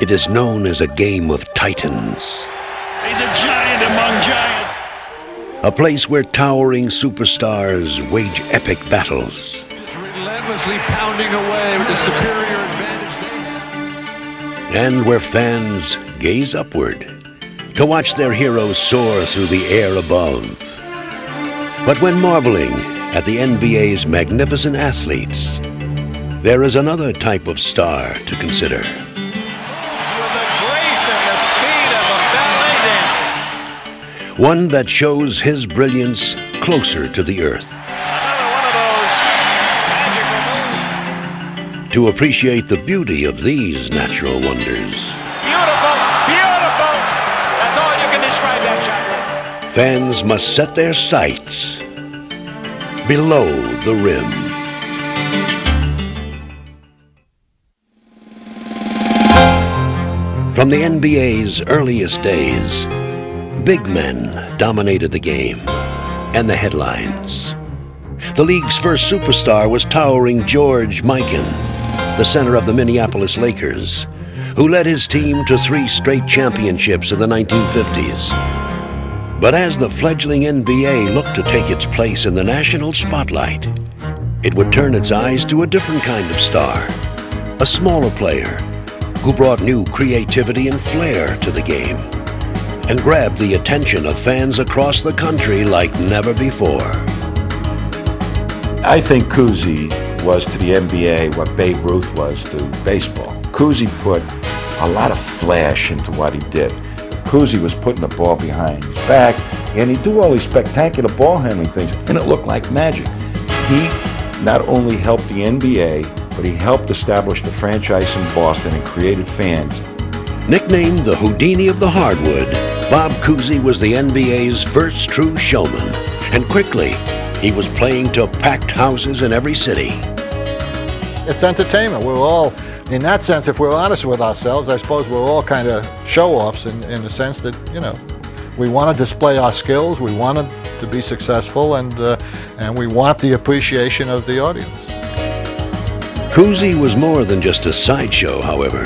It is known as a game of titans. He's a giant among giants. A place where towering superstars wage epic battles. Relentlessly pounding away with the superior advantage they have. And where fans gaze upward to watch their heroes soar through the air above. But when marveling at the NBA's magnificent athletes, there is another type of star to consider. With the grace and the speed of a ballet dancer. One that shows his brilliance closer to the earth. Another one of those magical moves. To appreciate the beauty of these natural wonders, Beautiful, beautiful. That's all you can describe that shot with. fans must set their sights below the rim. From the NBA's earliest days, big men dominated the game and the headlines. The league's first superstar was towering George Mikan, the center of the Minneapolis Lakers, who led his team to 3 straight championships in the 1950s. But as the fledgling NBA looked to take its place in the national spotlight, it would turn its eyes to a different kind of star, a smaller player who brought new creativity and flair to the game and grabbed the attention of fans across the country like never before. I think Cousy was to the NBA what Babe Ruth was to baseball. Cousy put a lot of flash into what he did. Cousy was putting the ball behind his back, and he'd do all these spectacular ball handling things, and it looked like magic. He not only helped the NBA, but he helped establish the franchise in Boston and created fans. Nicknamed the Houdini of the hardwood, Bob Cousy was the NBA's first true showman, and quickly he was playing to packed houses in every city. It's entertainment. We're all, in that sense, if we're honest with ourselves, I suppose we're all kind of show-offs in the sense that, you know, we want to display our skills, we want to be successful, and we want the appreciation of the audience. Cousy was more than just a sideshow, however.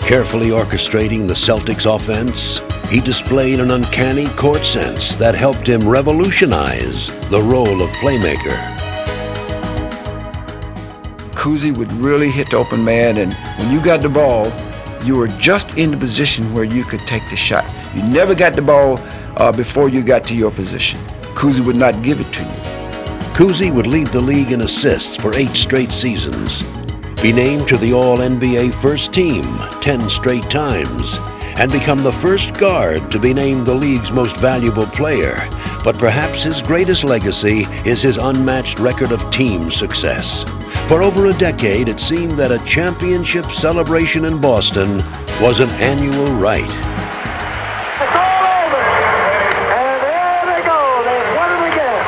Carefully orchestrating the Celtics' offense, he displayed an uncanny court sense that helped him revolutionize the role of playmaker. Cousy would really hit the open man, and when you got the ball, you were just in the position where you could take the shot. You never got the ball before you got to your position. Cousy would not give it to you. Cousy would lead the league in assists for 8 straight seasons, be named to the All-NBA First Team 10 straight times, and become the first guard to be named the league's most valuable player. But perhaps his greatest legacy is his unmatched record of team success. For over a decade, it seemed that a championship celebration in Boston was an annual rite. It's all over, and there they go. They've won it again.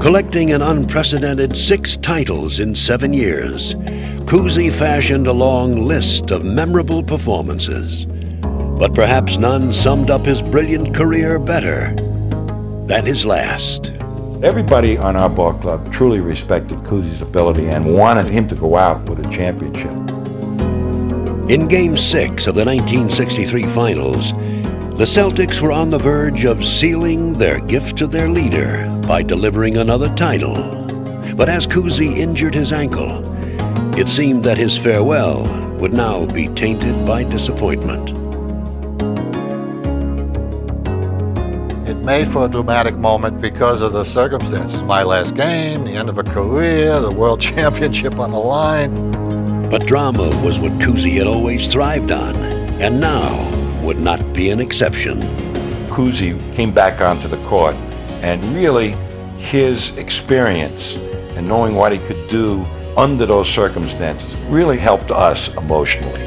Collecting an unprecedented 6 titles in 7 years, Cousy fashioned a long list of memorable performances. But perhaps none summed up his brilliant career better than his last. Everybody on our ball club truly respected Cousy's ability and wanted him to go out with a championship. In Game 6 of the 1963 Finals, the Celtics were on the verge of sealing their gift to their leader by delivering another title. But as Cousy injured his ankle, it seemed that his farewell would now be tainted by disappointment. It made for a dramatic moment because of the circumstances. My last game, the end of a career, the world championship on the line. But drama was what Cousy had always thrived on, and now would not be an exception. Cousy came back onto the court, and really his experience and knowing what he could do under those circumstances really helped us emotionally.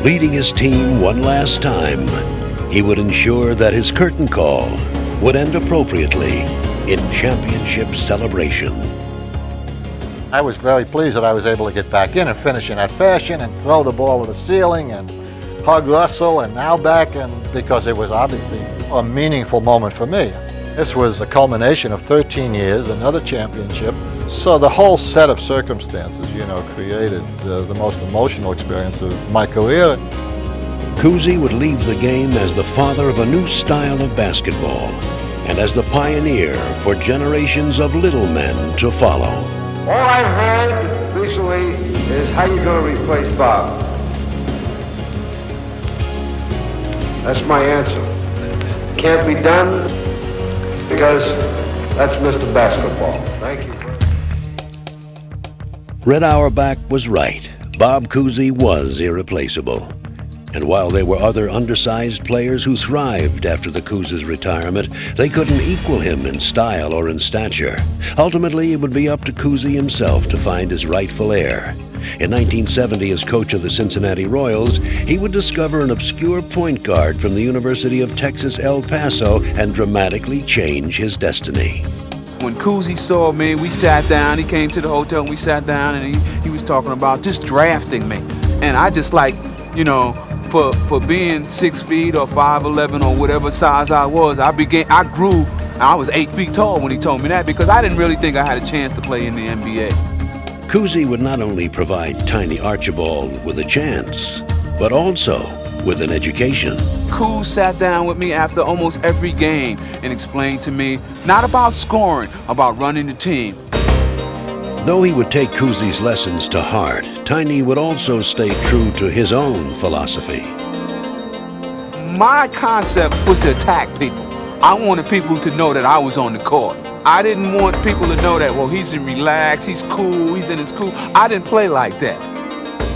Leading his team one last time, he would ensure that his curtain call would end appropriately in championship celebration. I was very pleased that I was able to get back in and finish in that fashion and throw the ball to the ceiling and hug Russell and now back, and because it was obviously a meaningful moment for me. This was the culmination of 13 years, another championship. So the whole set of circumstances, you know, created the most emotional experience of my career. Cousy would leave the game as the father of a new style of basketball and as the pioneer for generations of little men to follow. All I've heard recently is how you're going to replace Bob. That's my answer. Can't be done because that's Mr. Basketball. Thank you. Red Auerbach was right. Bob Cousy was irreplaceable. And while there were other undersized players who thrived after the Cousy's retirement, they couldn't equal him in style or in stature. Ultimately, it would be up to Cousy himself to find his rightful heir. In 1970, as coach of the Cincinnati Royals, he would discover an obscure point guard from the University of Texas, El Paso, and dramatically change his destiny. When Cousy saw me, we sat down. He came to the hotel and we sat down, and he was talking about just drafting me. And I just like, you know, for being 6 feet or 5'11" or whatever size I was, I grew. I was 8 feet tall when he told me that, because I didn't really think I had a chance to play in the NBA. Cousy would not only provide tiny Archibald with a chance, but also with an education. Coos sat down with me after almost every game and explained to me, not about scoring, about running the team. Though he would take Cousy's lessons to heart, Tiny would also stay true to his own philosophy. My concept was to attack people. I wanted people to know that I was on the court. I didn't want people to know that, well, he's relaxed, he's cool, he's in his cool. I didn't play like that.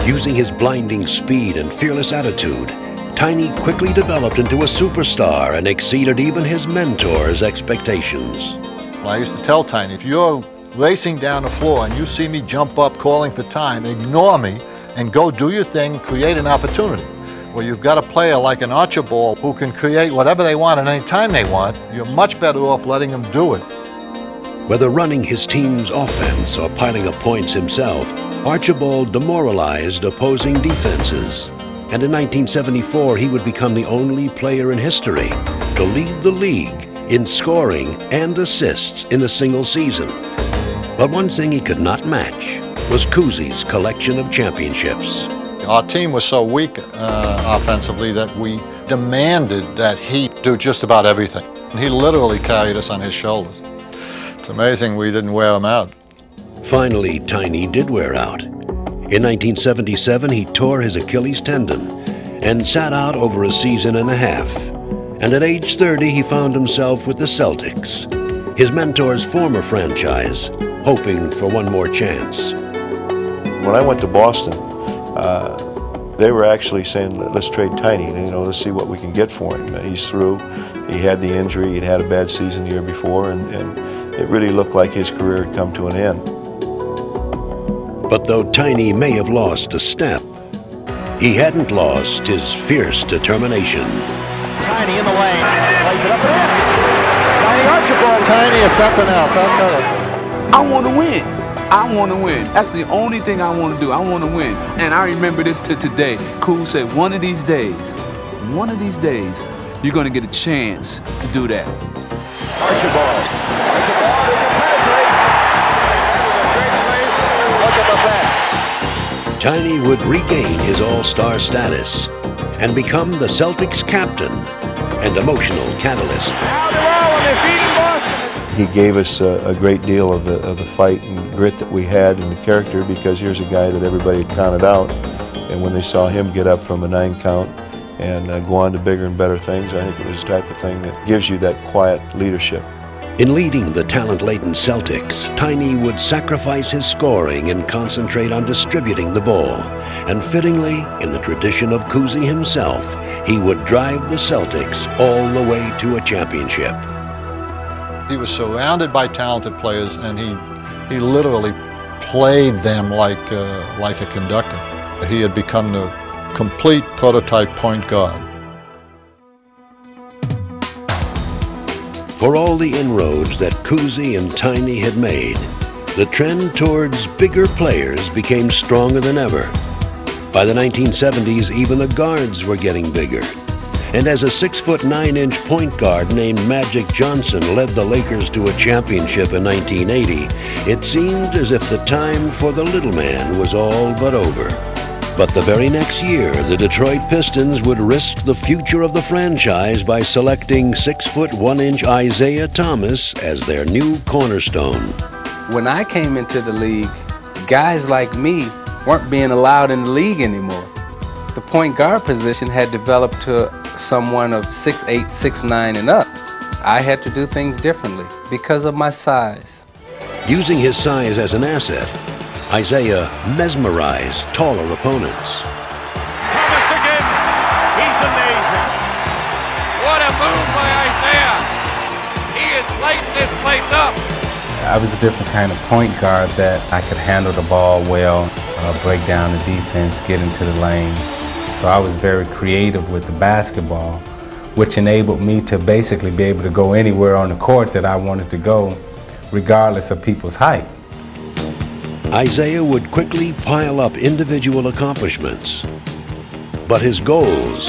Using his blinding speed and fearless attitude, Tiny quickly developed into a superstar and exceeded even his mentor's expectations. I used to tell Tiny, if you're racing down the floor and you see me jump up calling for time, ignore me and go do your thing, create an opportunity. Well, you've got a player like an Archibald who can create whatever they want at any time they want. You're much better off letting them do it. Whether running his team's offense or piling up points himself, Archibald demoralized opposing defenses. And in 1974, he would become the only player in history to lead the league in scoring and assists in a single season. But one thing he could not match was Cousy's collection of championships. Our team was so weak offensively that we demanded that he do just about everything. He literally carried us on his shoulders. It's amazing we didn't wear him out. Finally, Tiny did wear out. In 1977, he tore his Achilles tendon and sat out over a season and a half. And at age 30, he found himself with the Celtics, his mentor's former franchise, hoping for one more chance. When I went to Boston, they were actually saying, let's trade Tiny, you know, let's see what we can get for him. He's through. He had the injury. He'd had a bad season the year before, and it really looked like his career had come to an end. But though Tiny may have lost a step, he hadn't lost his fierce determination. Tiny in the lane, plays it up and in. Tiny Archibald. Tiny is something else, I'll tell you. I want to win. I want to win. That's the only thing I want to do. I want to win. And I remember this to today. Cool said, one of these days, you're going to get a chance to do that. Archibald. Archibald who can penetrate. That was a great play. Look at the back. Tiny would regain his all-star status and become the Celtics' captain and emotional catalyst. Now they're all and they're beating Boston. He gave us a great deal of the fight and grit that we had and the character, because here's a guy that everybody had counted out. And when they saw him get up from a 9 count and go on to bigger and better things, I think it was the type of thing that gives you that quiet leadership. In leading the talent-laden Celtics, Tiny would sacrifice his scoring and concentrate on distributing the ball. And fittingly, in the tradition of Cousy himself, he would drive the Celtics all the way to a championship. He was surrounded by talented players, and he literally played them like a conductor. He had become the complete prototype point guard. For all the inroads that Cousy and Tiny had made, the trend towards bigger players became stronger than ever. By the 1970s, even the guards were getting bigger. And as a 6'9" point guard named Magic Johnson led the Lakers to a championship in 1980, it seemed as if the time for the little man was all but over. But the very next year, the Detroit Pistons would risk the future of the franchise by selecting 6'1" Isiah Thomas as their new cornerstone. When I came into the league, guys like me weren't being allowed in the league anymore. The point guard position had developed to someone of 6'8", 6'9", and up. I had to do things differently because of my size. Using his size as an asset, Isiah mesmerized taller opponents. Thomas again. He's amazing. What a move by Isiah. He is lighting this place up. I was a different kind of point guard that I could handle the ball well, break down the defense, get into the lane. So I was very creative with the basketball, which enabled me to basically be able to go anywhere on the court that I wanted to go, regardless of people's height. Isiah would quickly pile up individual accomplishments, but his goals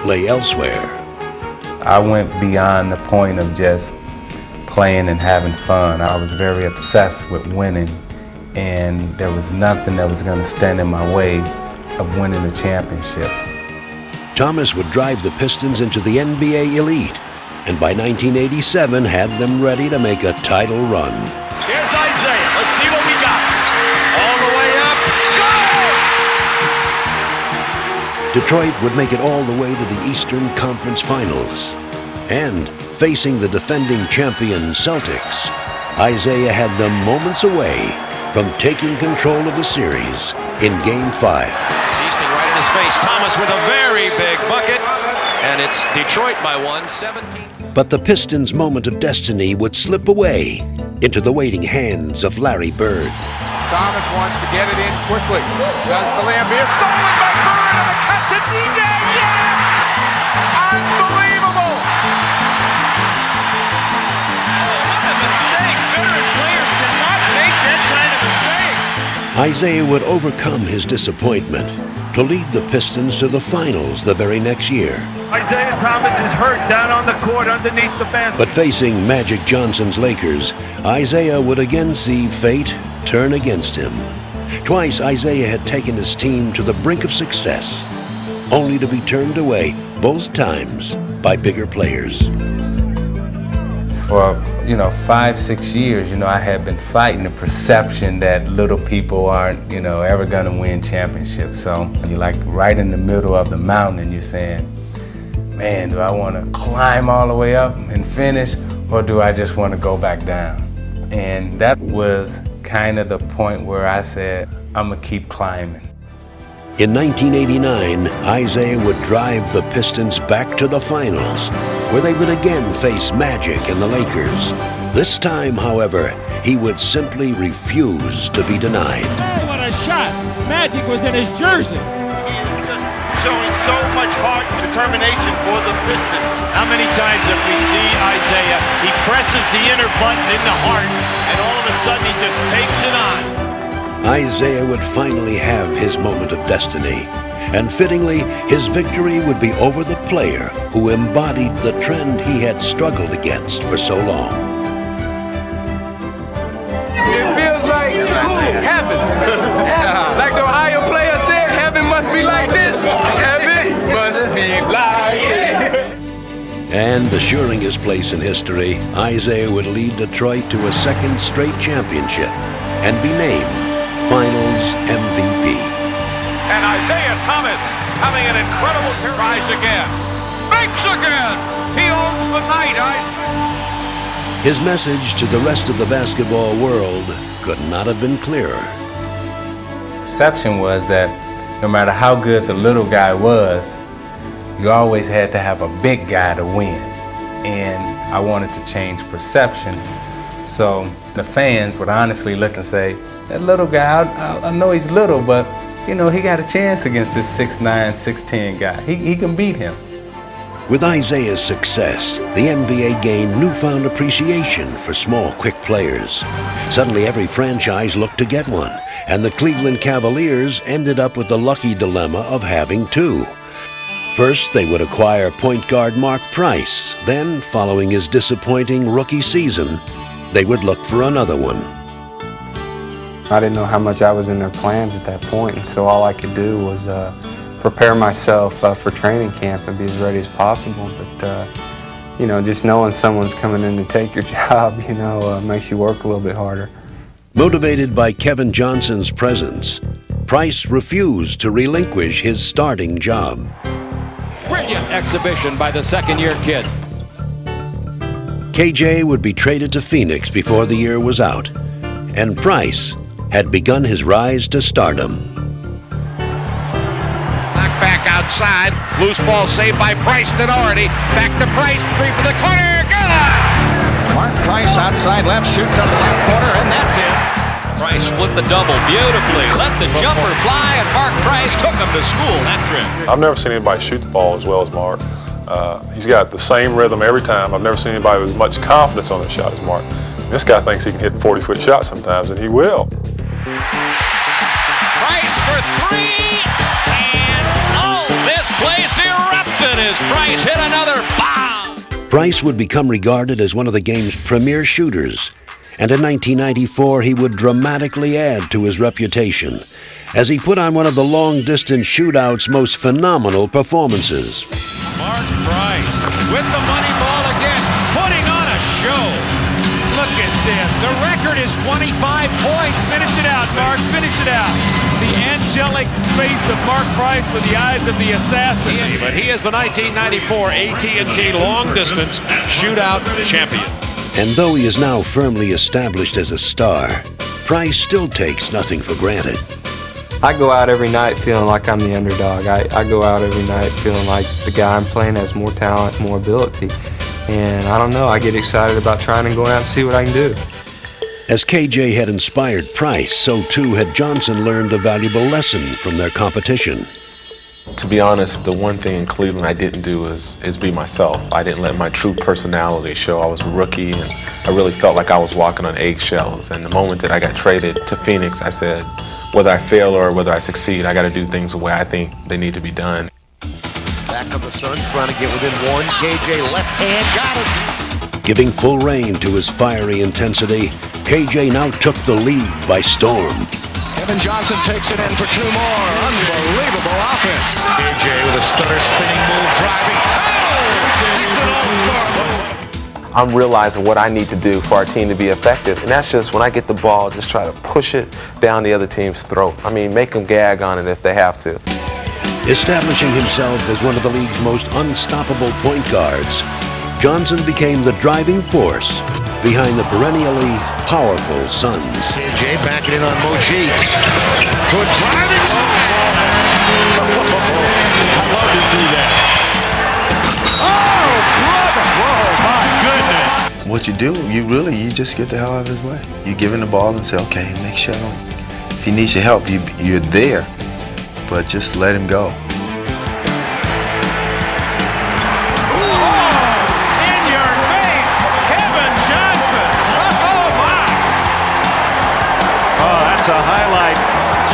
lay elsewhere. I went beyond the point of just playing and having fun. I was very obsessed with winning, and there was nothing that was going to stand in my way of winning the championship. Thomas would drive the Pistons into the NBA elite, and by 1987 had them ready to make a title run. Here's Isiah. Let's see what we got. All the way up. Go! Detroit would make it all the way to the Eastern Conference Finals. And facing the defending champion Celtics, Isiah had them moments away from taking control of the series in Game 5. Seasoning right in his face. Thomas with a very big bucket. And it's Detroit by 17. But the Pistons' moment of destiny would slip away into the waiting hands of Larry Bird. Thomas wants to get it in quickly. Does the Lambeer. Stolen by Bird on the cut to DJ. Yes! Unbelievable! What a mistake. Veteran players cannot make that kind of mistake. Isiah would overcome his disappointment to lead the Pistons to the finals the very next year. Isiah Thomas is hurt down on the court underneath the basket. But facing Magic Johnson's Lakers, Isiah would again see fate turn against him. Twice Isiah had taken his team to the brink of success, only to be turned away both times by bigger players. For, 5-6 years, I had been fighting the perception that little people aren't, ever gonna win championships. So you're like right in the middle of the mountain and you're saying, man, do I wanna climb all the way up and finish, or do I just wanna go back down? And that was kind of the point where I said, I'm gonna keep climbing. In 1989, Isiah would drive the Pistons back to the finals, where they would again face Magic and the Lakers. This time, however, he would simply refuse to be denied. Oh, what a shot! Magic was in his jersey. He's just showing so much heart and determination for the Pistons. How many times have we seen Isiah? He presses the inner button in the heart, and all of a sudden he just takes it on. Isiah would finally have his moment of destiny, and fittingly, his victory would be over the player who embodied the trend he had struggled against for so long. It feels like heaven. Like the Ohio player said, heaven must be like this. Heaven must be like this. And assuring his place in history, Isiah would lead Detroit to a second straight championship and be named Finals MVP. And Isiah Thomas having an incredible rise again. Makes again! He owns the night, Isiah. His message to the rest of the basketball world could not have been clearer. Perception was that no matter how good the little guy was, you always had to have a big guy to win. And I wanted to change perception. So the fans would honestly look and say, that little guy, I know he's little, but he got a chance against this 6'9", 6'10" guy. He can beat him. With Isiah's success, the NBA gained newfound appreciation for small, quick players. Suddenly every franchise looked to get one, and the Cleveland Cavaliers ended up with the lucky dilemma of having two. First, they would acquire point guard Mark Price. Then, following his disappointing rookie season, they would look for another one. I didn't know how much I was in their plans at that point, and so all I could do was prepare myself for training camp and be as ready as possible. But, you know, just knowing someone's coming in to take your job, you know, makes you work a little bit harder. Motivated by Kevin Johnson's presence, Price refused to relinquish his starting job. Brilliant exhibition by the second-year kid. KJ would be traded to Phoenix before the year was out, and Price had begun his rise to stardom. Knocked back outside, loose ball saved by Price Denardi. Back to Price, three for the corner, good! Mark Price outside left, shoots on the left corner, and that's it. Price split the double beautifully, let the jumper fly, and Mark Price took him to school that trip. I've never seen anybody shoot the ball as well as Mark. He's got the same rhythm every time. I've never seen anybody with as much confidence on their shot as Mark. This guy thinks he can hit 40-foot shots sometimes, and he will. Price for three, and oh, this place erupted as Price hit another bomb. Price would become regarded as one of the game's premier shooters, and in 1994 he would dramatically add to his reputation as he put on one of the long-distance shootout's most phenomenal performances. Mark Price with the money ball again, putting on a show. Look at this. The record is 25 points. Finish it out, Mark. Finish it out. The angelic face of Mark Price with the eyes of the assassin. But he is the 1994 AT&T long-distance shootout champion. And though he is now firmly established as a star, Price still takes nothing for granted. I go out every night feeling like I'm the underdog. I go out every night feeling like the guy I'm playing has more talent, more ability. And I don't know, I get excited about trying to go out and see what I can do. As KJ had inspired Price, so too had Johnson learned a valuable lesson from their competition. To be honest, the one thing in Cleveland I didn't do is be myself. I didn't let my true personality show. I was a rookie, and I really felt like I was walking on eggshells. And the moment that I got traded to Phoenix, I said, whether I fail or whether I succeed, I got to do things the way I think they need to be done. Back on the Suns, trying to get within one. KJ left hand, got it. Giving full rein to his fiery intensity, KJ now took the lead by storm. Kevin Johnson takes it in for two more. Unbelievable offense. KJ with a stutter spinning move, driving. Oh, it's an all-star. I'm realizing what I need to do for our team to be effective, and that's just when I get the ball, just try to push it down the other team's throat. I mean, make them gag on it if they have to. Establishing himself as one of the league's most unstoppable point guards, Johnson became the driving force behind the perennially powerful Suns. KJ backing in on Mojiks. Good driving. I love to see that. Oh, brother! Whoa, my goodness! What you do, you just get the hell out of his way. You give him the ball and say, okay, make sure I don't. If he needs your help, you're there, but just let him go. A highlight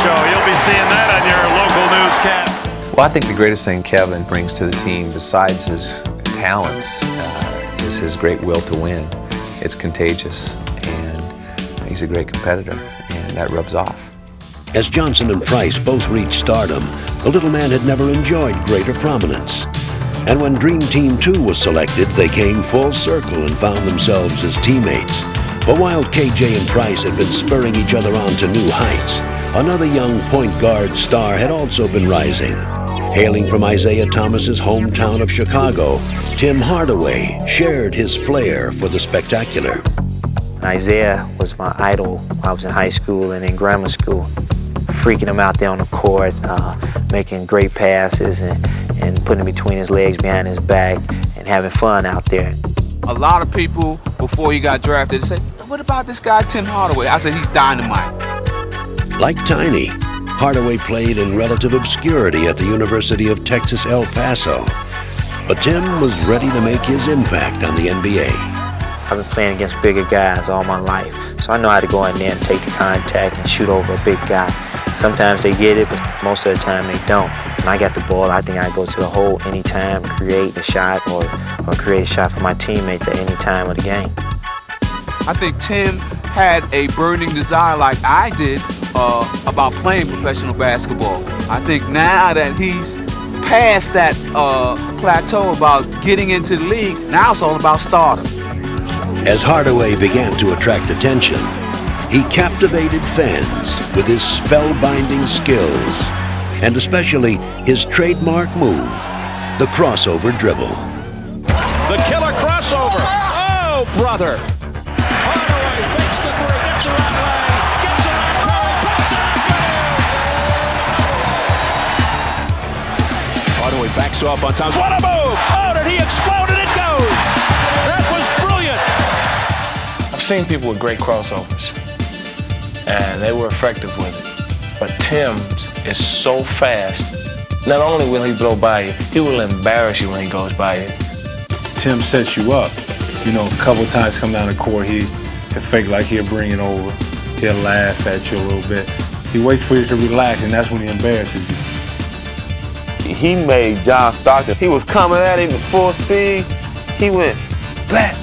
show. You'll be seeing that on your local newscast. Well, I think the greatest thing Kevin brings to the team, besides his talents, is his great will to win. It's contagious, and he's a great competitor, and that rubs off. As Johnson and Price both reached stardom, the little man had never enjoyed greater prominence. And when Dream Team 2 was selected, they came full circle and found themselves as teammates. But while KJ and Price had been spurring each other on to new heights, another young point guard star had also been rising. Hailing from Isaiah Thomas's hometown of Chicago, Tim Hardaway shared his flair for the spectacular. Isaiah was my idol when I was in high school and in grammar school. Freaking him out there on the court, making great passes and putting it between his legs, behind his back, and having fun out there. A lot of people, before he got drafted, said, what about this guy, Tim Hardaway? I said, he's dynamite. Like Tiny, Hardaway played in relative obscurity at the University of Texas, El Paso. But Tim was ready to make his impact on the NBA. I've been playing against bigger guys all my life, so I know how to go in there and take the contact and shoot over a big guy. Sometimes they get it, but most of the time they don't. When I got the ball, I think I go to the hole anytime, create a shot or create a shot for my teammates at any time of the game. I think Tim had a burning desire like I did about playing professional basketball. I think now that he's past that plateau about getting into the league, now it's all about stardom. As Hardaway began to attract attention, he captivated fans with his spellbinding skills, and especially his trademark move, the crossover dribble. The killer crossover. Oh, brother. Hardaway fakes the three, gets around Lang, gets around Curry, puts it up. Hardaway backs off on Towns. What a move! Oh, did he explode and it goes? That was brilliant. I've seen people with great crossovers, and they were effective with it. But Tim's is so fast. Not only will he blow by you, he will embarrass you when he goes by you. Tim sets you up. You know, a couple of times come down the court, he'll fake like he'll bring it over. He'll laugh at you a little bit. He waits for you to relax, and that's when he embarrasses you. He made John Stockton. He was coming at him at full speed. He went back,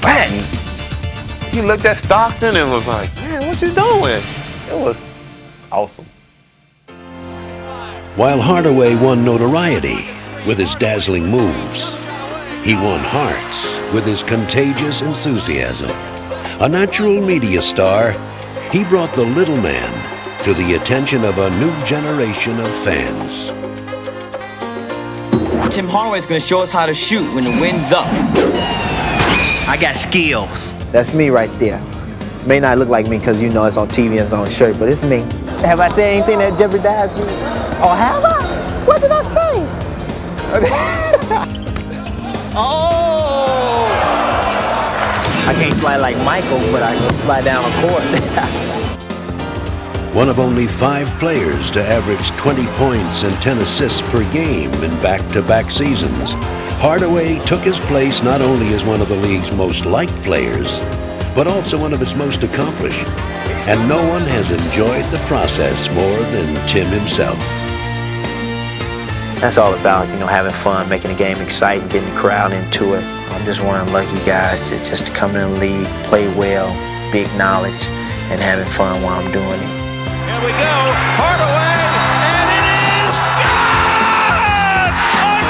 bang. He looked at Stockton and was like, man, what you doing? It was awesome. While Hardaway won notoriety with his dazzling moves, he won hearts with his contagious enthusiasm. A natural media star, he brought the little man to the attention of a new generation of fans. Tim Hardaway's gonna show us how to shoot when the wind's up. I got skills. That's me right there. May not look like me because you know it's on TV and it's on shirt, but it's me. Have I said anything that jeopardized me? Or have I? What did I say? Oh! I can't fly like Michael, but I can fly down a court. One of only 5 players to average 20 points and 10 assists per game in back-to-back seasons, Hardaway took his place not only as one of the league's most liked players, but also one of its most accomplished. And no one has enjoyed the process more than Tim himself. That's all about, you know, having fun, making the game exciting, getting the crowd into it. I'm just one of the lucky guys to just come in the league, play well, big knowledge, and having fun while I'm doing it. Here we go, Hardaway, and it is good!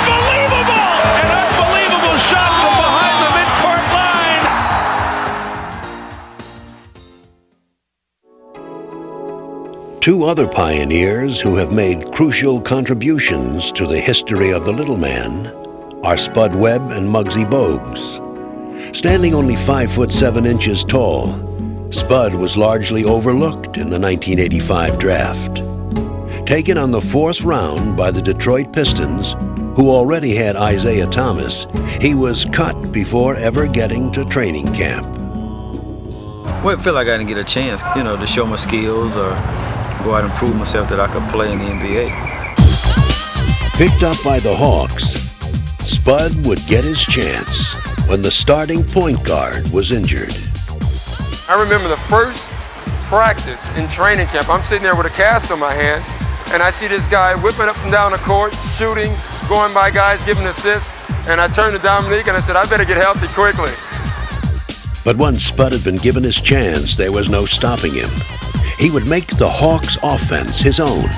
Unbelievable! An unbelievable shot from behind the midcourt line. Two other pioneers who have made crucial contributions to the history of the little man are Spud Webb and Muggsy Bogues. Standing only 5'7" tall, Spud was largely overlooked in the 1985 draft. Taken on the 4th round by the Detroit Pistons, who already had Isaiah Thomas, he was cut before ever getting to training camp. Well, it felt like I didn't get a chance, you know, to show my skills or go out and prove myself that I could play in the NBA. Picked up by the Hawks, Spud would get his chance when the starting point guard was injured. I remember the first practice in training camp. I'm sitting there with a cast on my hand, and I see this guy whipping up and down the court, shooting, going by guys, giving assists, and I turned to Dominique and I said, I better get healthy quickly. But once Spud had been given his chance, there was no stopping him. He would make the Hawks' offense his own,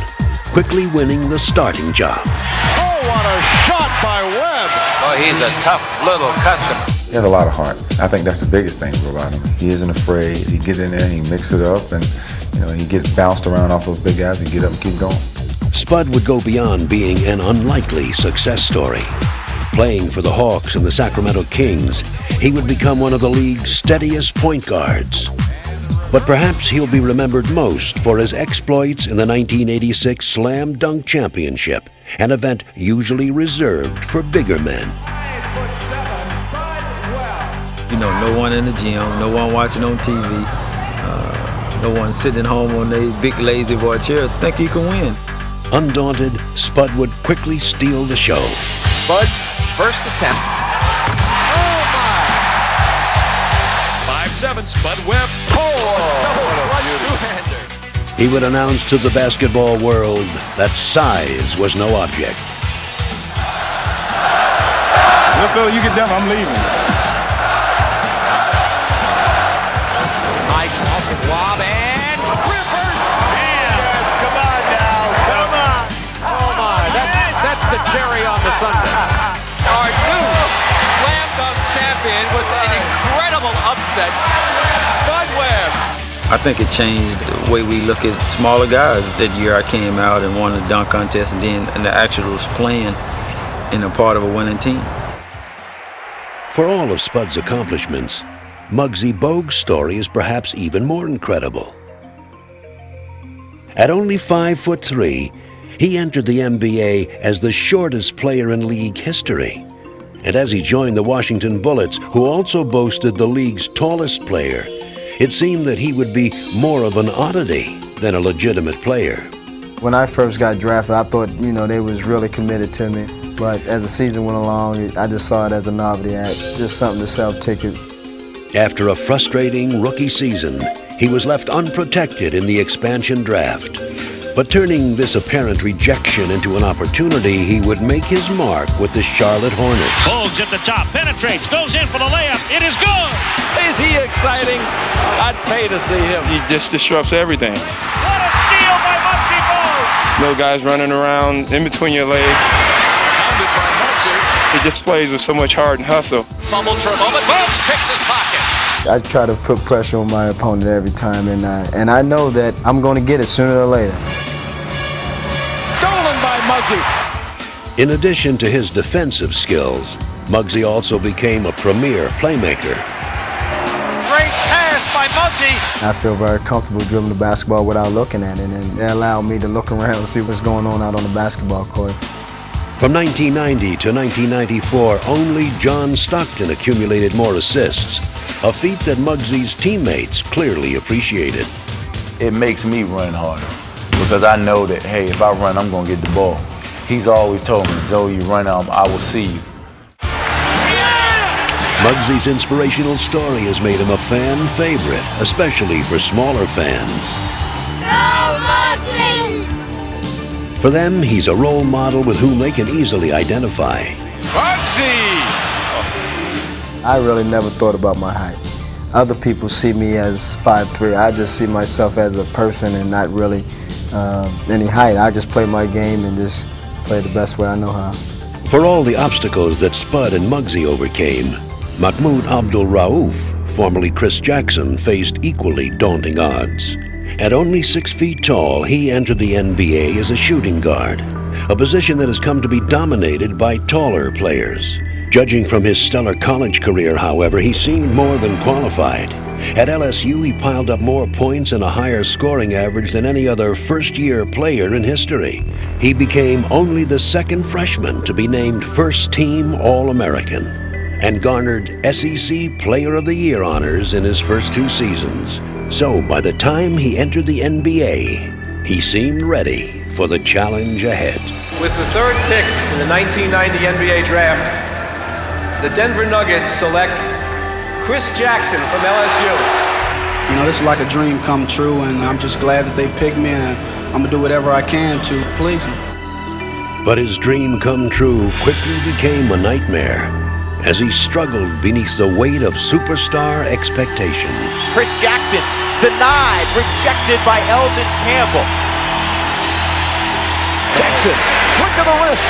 quickly winning the starting job. Oh, what a shot by Webb! Oh, he's a tough little customer. He has a lot of heart. I think that's the biggest thing about him. He isn't afraid. He gets in there, he mixes it up, and you know, he gets bounced around off those big guys and get up and keep going. Spud would go beyond being an unlikely success story. Playing for the Hawks and the Sacramento Kings, he would become one of the league's steadiest point guards. But perhaps he'll be remembered most for his exploits in the 1986 Slam Dunk Championship, an event usually reserved for bigger men. You know, no one in the gym, no one watching on TV, no one sitting at home on their big lazy boy chair think you can win. Undaunted, Spud would quickly steal the show. Spud, first attempt. Oh, my! 5'7", Spud Webb. Oh, what a two-hander. he would announce to the basketball world that size was no object. Well, Phil, you get done, I'm leaving. Mike off the lob and Rivers. Yes, come on now, come on. Oh my, that's the cherry on the sundae. Our new slam dunk champion with an incredible upset, Spud Webb. I think it changed the way we look at smaller guys. That year I came out and won the dunk contest, and then the actual was playing in a part of a winning team. For all of Spud's accomplishments, Muggsy Bogues' story is perhaps even more incredible. At only 5'3", he entered the NBA as the shortest player in league history. And as he joined the Washington Bullets, who also boasted the league's tallest player, it seemed that he would be more of an oddity than a legitimate player. When I first got drafted, I thought, they was really committed to me. But as the season went along, I just saw it as a novelty act, just something to sell tickets. After a frustrating rookie season, he was left unprotected in the expansion draft. But turning this apparent rejection into an opportunity, he would make his mark with the Charlotte Hornets. Bogues at the top, penetrates, goes in for the layup. It is good! Is he exciting? I'd pay to see him. He just disrupts everything. What a steal by Muggsy Bogues! No guys running around in between your legs. Pounded by Muggsy. He just plays with so much heart and hustle. Fumbled for a moment. Bogues picks his pocket. I try to put pressure on my opponent every time, and I know that I'm going to get it sooner or later. Stolen by Muggsy. In addition to his defensive skills, Muggsy also became a premier playmaker. Great pass by Muggsy. I feel very comfortable dribbling the basketball without looking at it, and it allowed me to look around and see what's going on out on the basketball court. From 1990 to 1994, only John Stockton accumulated more assists, a feat that Muggsy's teammates clearly appreciated. It makes me run harder because I know that, hey, if I run, I'm going to get the ball. He's always told me, Zoe, you run out, I will see you. Muggsy's inspirational story has made him a fan favorite, especially for smaller fans. Go Muggsy! For them, he's a role model with whom they can easily identify. Muggsy! I really never thought about my height. Other people see me as 5'3". I just see myself as a person and not really any height. I just play my game and just play the best way I know how. For all the obstacles that Spud and Muggsy overcame, Mahmoud Abdul-Rauf, formerly Chris Jackson, faced equally daunting odds. At only 6 feet tall, he entered the NBA as a shooting guard, a position that has come to be dominated by taller players. Judging from his stellar college career, however, he seemed more than qualified. At LSU, he piled up more points and a higher scoring average than any other first-year player in history. He became only the second freshman to be named first-team All-American and garnered SEC Player of the Year honors in his first 2 seasons. So by the time he entered the NBA, he seemed ready for the challenge ahead. With the 3rd pick in the 1990 NBA draft, the Denver Nuggets select Chris Jackson from LSU. This is like a dream come true, and I'm just glad that they picked me, and I'm gonna do whatever I can to please them. But his dream come true quickly became a nightmare as he struggled beneath the weight of superstar expectations. Chris Jackson denied, rejected by Eldon Campbell. Jackson, flick of the wrist.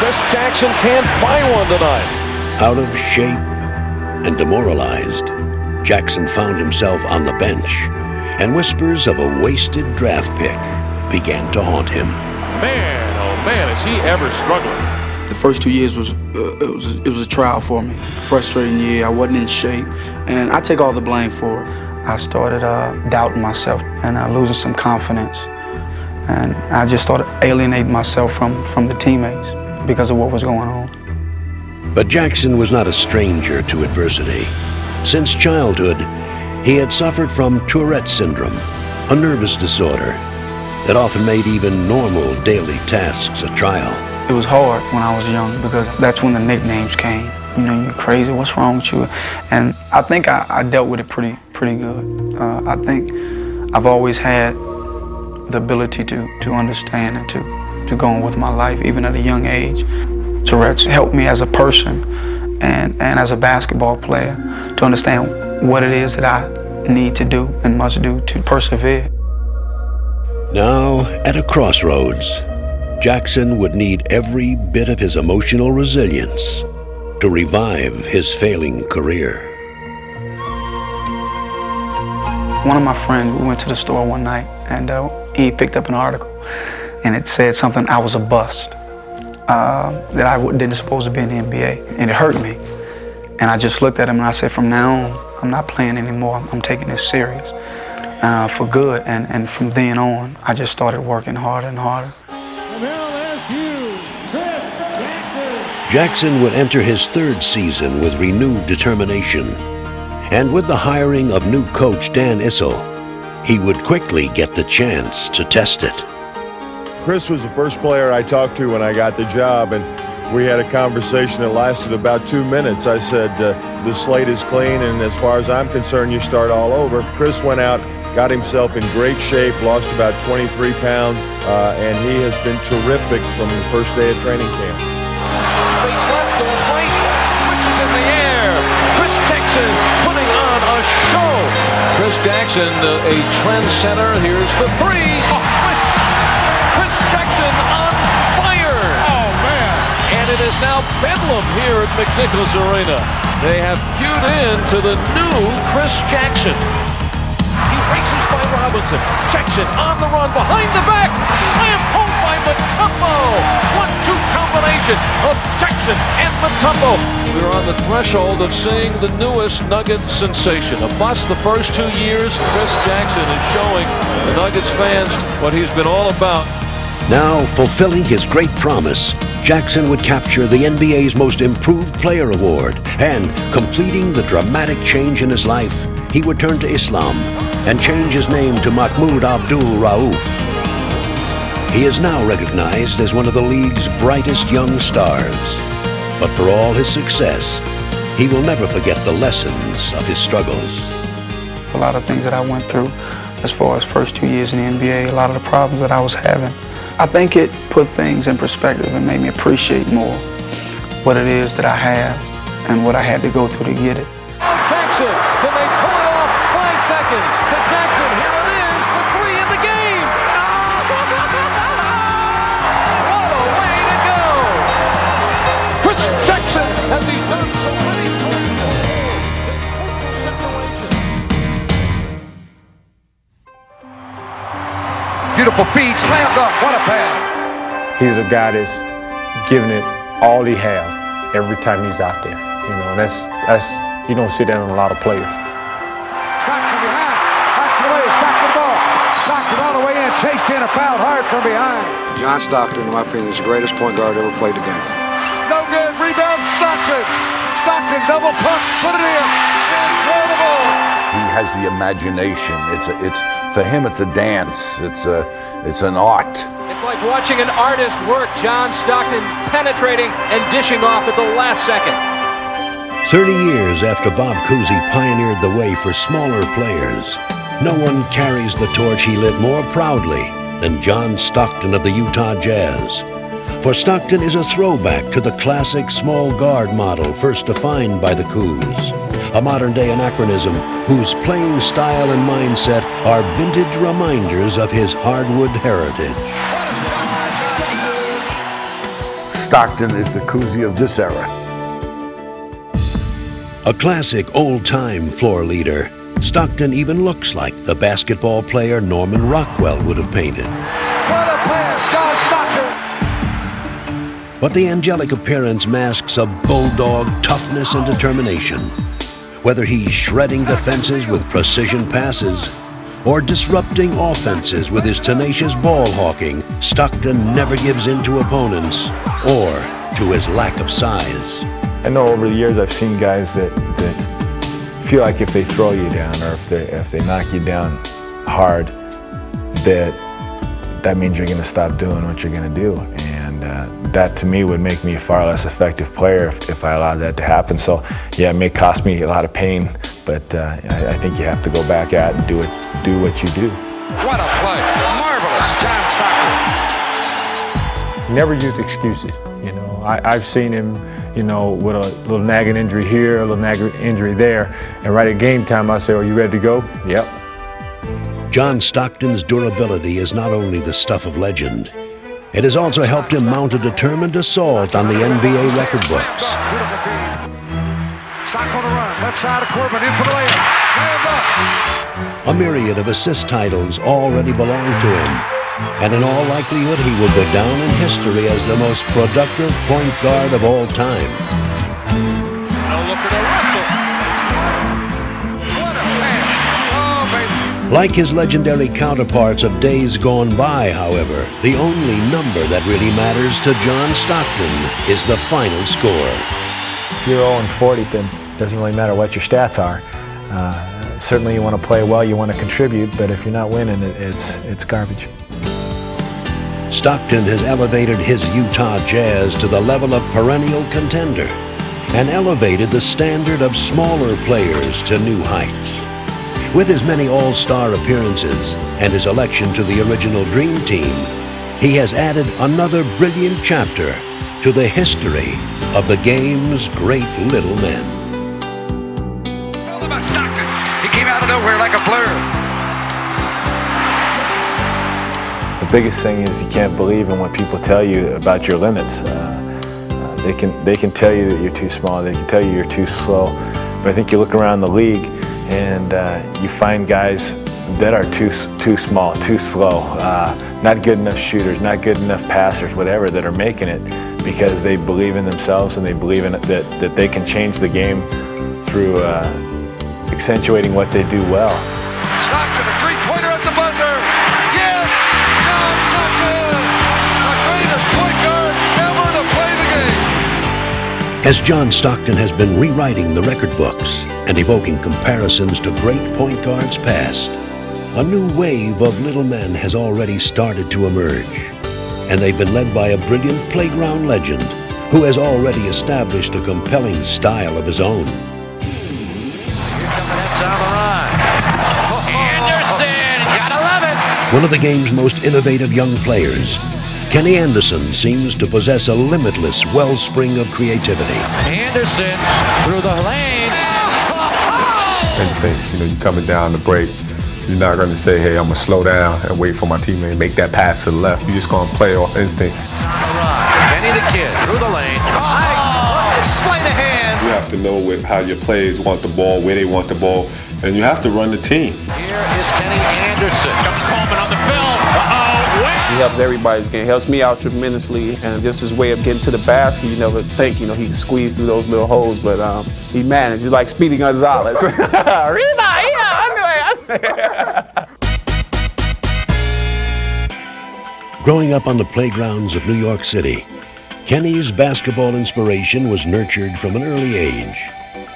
Chris Jackson can't buy one tonight. Out of shape and demoralized, Jackson found himself on the bench, and whispers of a wasted draft pick began to haunt him. Man, oh man, is he ever struggling? The first 2 years was a trial for me. Frustrating year. I wasn't in shape, and I take all the blame for it. I started doubting myself and losing some confidence, and I just started alienating myself from the teammates because of what was going on. But Jackson was not a stranger to adversity. Since childhood, he had suffered from Tourette's syndrome, a nervous disorder that often made even normal daily tasks a trial. It was hard when I was young because that's when the nicknames came. You're crazy, what's wrong with you? And I think I dealt with it pretty good. I think I've always had the ability to understand and to go on with my life, even at a young age. Tourette's helped me as a person and as a basketball player to understand what it is that I need to do and must do to persevere. Now, at a crossroads, Jackson would need every bit of his emotional resilience to revive his failing career. One of my friends, we went to the store one night and he picked up an article and it said something, I was a bust, that I didn't supposed to be in the NBA, and it hurt me. And I just looked at him and I said, from now on, I'm not playing anymore, I'm taking this serious for good. And from then on, I just started working harder and harder. Jackson would enter his third season with renewed determination. And with the hiring of new coach Dan Issel, he would quickly get the chance to test it. Chris was the first player I talked to when I got the job, and we had a conversation that lasted about 2 minutes. I said, the slate is clean, and as far as I'm concerned, you start all over. Chris went out, got himself in great shape, lost about 23 pounds, and he has been terrific from the first day of training camp. Fakes left, goes right, switches in the air. Chris Jackson putting on a show. Chris Jackson, a trendsetter. Here's for three. Oh, Chris Jackson on fire. Oh, man. And it is now bedlam here at McNichols Arena. They have queued in to the new Chris Jackson. He races by Robinson. Jackson on the run behind the back. Slam home by Mutombo. 1-2 combination of Jackson and Mutombo. We're on the threshold of seeing the newest Nugget sensation. A bust the first 2 years. Chris Jackson is showing the Nuggets fans what he's been all about. Now, fulfilling his great promise, Jackson would capture the NBA's Most Improved Player award, and completing the dramatic change in his life, he would turn to Islam and change his name to Mahmoud Abdul Rauf. He is now recognized as one of the league's brightest young stars. But for all his success, he will never forget the lessons of his struggles. A lot of things that I went through as far as first 2 years in the NBA, a lot of the problems that I was having, I think it put things in perspective and made me appreciate more what it is that I have and what I had to go through to get it. Jackson, can they pull it off? 5 seconds to Jackson. Here it is for 3 in the game. What a way to go. Chris Jackson, as he's done so many times before. Beautiful feed, slammed up. What a pass. He's a guy that's giving it all he has every time he's out there. You know, that's you don't see that in a lot of players. Stockton behind, backs away, Stockton the ball. Stockton all the way in, chased in, and fouled hard from behind. John Stockton, in my opinion, is the greatest point guard ever played the game. No good, rebound, Stockton. Stockton double pump, put it in. Incredible. He has the imagination. It's for him. It's a dance. It's an art. It's like watching an artist work. John Stockton penetrating and dishing off at the last second. 30 years after Bob Cousy pioneered the way for smaller players, no one carries the torch he lit more proudly than John Stockton of the Utah Jazz. For Stockton is a throwback to the classic small guard model first defined by the Coos, a modern-day anachronism whose playing style and mindset are vintage reminders of his hardwood heritage. Stockton is the Cousy of this era. A classic old-time floor leader, Stockton even looks like the basketball player Norman Rockwell would have painted. What a pass, John Stockton! But the angelic appearance masks a bulldog toughness and determination. Whether he's shredding defenses with precision passes or disrupting offenses with his tenacious ball hawking, Stockton never gives in to opponents or to his lack of size. I know over the years I've seen guys that feel like if they throw you down or if they knock you down hard, that means you're going to stop doing what you're going to do. And that to me would make me a far less effective player if I allowed that to happen. So yeah, it may cost me a lot of pain, but I think you have to go back out and do what you do. What a play, marvelous. never used excuses. You know, I've seen him, you know, with a little nagging injury here, a little nagging injury there, and right at game time I say, "Are you ready to go?" Yep. John Stockton's durability is not only the stuff of legend, it has also helped him mount a determined assault on the NBA record books. Stock on the run, left side of Corbin, in for the layup. Slammed up. A myriad of assist titles already belong to him, and in all likelihood he will go down in history as the most productive point guard of all time. No look at the Russell. What a pass. Oh, baby. Like his legendary counterparts of days gone by, however, the only number that really matters to John Stockton is the final score. If you're 0-40, then it doesn't really matter what your stats are. Certainly you want to play well, you want to contribute, but if you're not winning, it's garbage. Stockton has elevated his Utah Jazz to the level of perennial contender and elevated the standard of smaller players to new heights. With his many all-star appearances and his election to the original Dream Team, he has added another brilliant chapter to the history of the game's great little men. Followed by Stockton. He came out of nowhere like a blur. The biggest thing is you can't believe in what people tell you about your limits. They can tell you that you're too small, they can tell you you're too slow, but I think you look around the league and you find guys that are too small, too slow, not good enough shooters, not good enough passers, whatever, that are making it because they believe in themselves and they believe in it, that they can change the game through accentuating what they do well. Stockton, a three-pointer at the buzzer. Yes, John Stockton, the greatest point guard ever to play the game. As John Stockton has been rewriting the record books and evoking comparisons to great point guards past, a new wave of little men has already started to emerge, and they've been led by a brilliant playground legend who has already established a compelling style of his own. Anderson, gotta love it. One of the game's most innovative young players, Kenny Anderson seems to possess a limitless wellspring of creativity. Anderson through the lane. Instincts, you know, you coming down the break, you're not going to say, hey, I'm going to slow down and wait for my teammate to make that pass to the left. You're just going to play off instinct. Kenny the Kid through the lane. Sleight of hand. You have to know how your players want the ball, where they want the ball, and you have to run the team. Here is Kenny Anderson. Comes Coleman on the film. He helps everybody's game. Helps me out tremendously, and just his way of getting to the basket, you never think, you know, he can squeeze through those little holes, but he managed. He's like Speedy Gonzalez. Growing up on the playgrounds of New York City, Kenny's basketball inspiration was nurtured from an early age,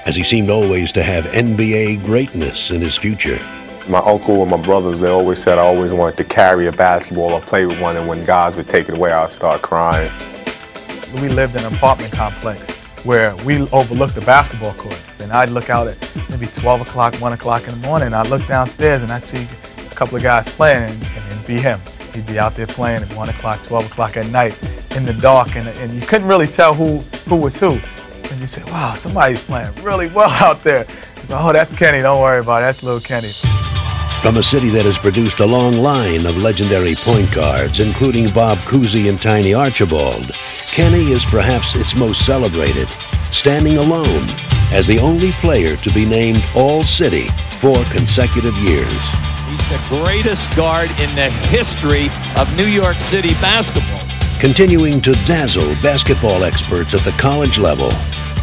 as he seemed always to have NBA greatness in his future. My uncle and my brothers, they always said I always wanted to carry a basketball or play with one, and when guys would take it away, I'd start crying. We lived in an apartment complex where we overlooked the basketball court. And I'd look out at maybe 12 o'clock, 1 o'clock in the morning, and I'd look downstairs and I'd see a couple of guys playing, and it'd be him. He'd be out there playing at 1 o'clock, 12 o'clock at night in the dark, and you couldn't really tell who was who. And you say, wow, somebody's playing really well out there. So, oh, that's Kenny, don't worry about it, that's little Kenny. From a city that has produced a long line of legendary point guards, including Bob Cousy and Tiny Archibald, Kenny is perhaps its most celebrated, standing alone as the only player to be named All-City 4 consecutive years. He's the greatest guard in the history of New York City basketball. Continuing to dazzle basketball experts at the college level,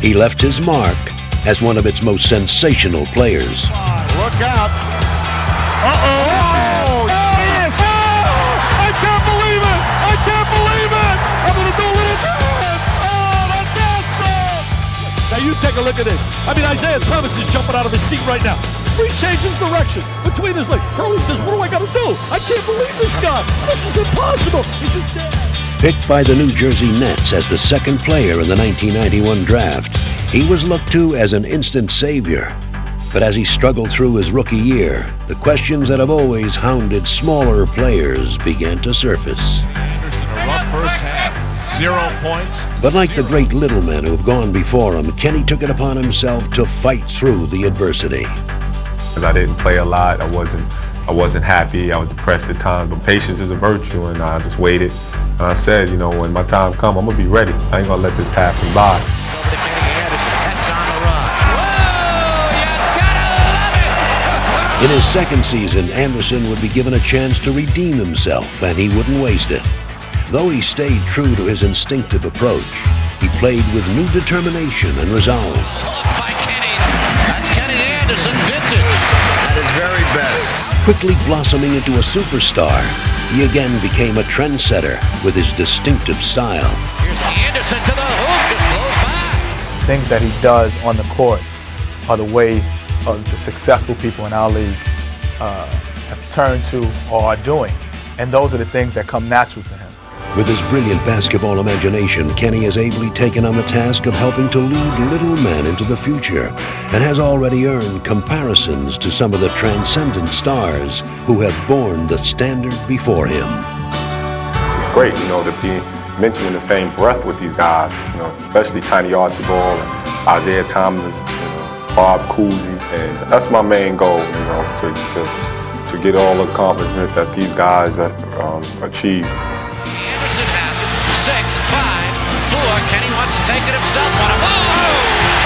he left his mark as one of its most sensational players. Look out. Uh-oh. Yes. I can't believe it. I can't believe it. I'm going to do it again. Oh, that's awesome. Now you take a look at this. I mean, Isaiah Thomas is jumping out of his seat right now. He changes direction between his legs. Hurley says, what do I got to do? I can't believe this guy. This is impossible. He's his dad. Picked by the New Jersey Nets as the second player in the 1991 draft, he was looked to as an instant savior. But as he struggled through his rookie year, the questions that have always hounded smaller players began to surface. Anderson, a rough first half. 0 points. But like the great little men who've gone before him, Kenny took it upon himself to fight through the adversity. I didn't play a lot. I wasn't happy. I was depressed at times. But patience is a virtue, and I just waited. And I said, you know, when my time comes, I'm gonna be ready. I ain't gonna let this pass me by. Over to Kenny Anderson. That's on the run. Whoa! You gotta love it! In his second season, Anderson would be given a chance to redeem himself, and he wouldn't waste it. Though he stayed true to his instinctive approach, he played with new determination and resolve. Blocked by Kenny. That's Kenny Anderson vintage. At his very best. Quickly blossoming into a superstar, he again became a trendsetter with his distinctive style. Here's Anderson to the hoop, just blows by. Things that he does on the court are the way of the successful people in our league have turned to or are doing. And those are the things that come natural to him. With his brilliant basketball imagination, Kenny has ably taken on the task of helping to lead little men into the future and has already earned comparisons to some of the transcendent stars who have borne the standard before him. It's great, you know, to be mentioned in the same breath with these guys, you know, especially Tiny Archibald and Isaiah Thomas, you know, Bob Cousy, and that's my main goal, you know, to get all the accomplishment that these guys have achieved. Anderson has it. 6, 5, 4. Kenny wants to take it himself on a whoa!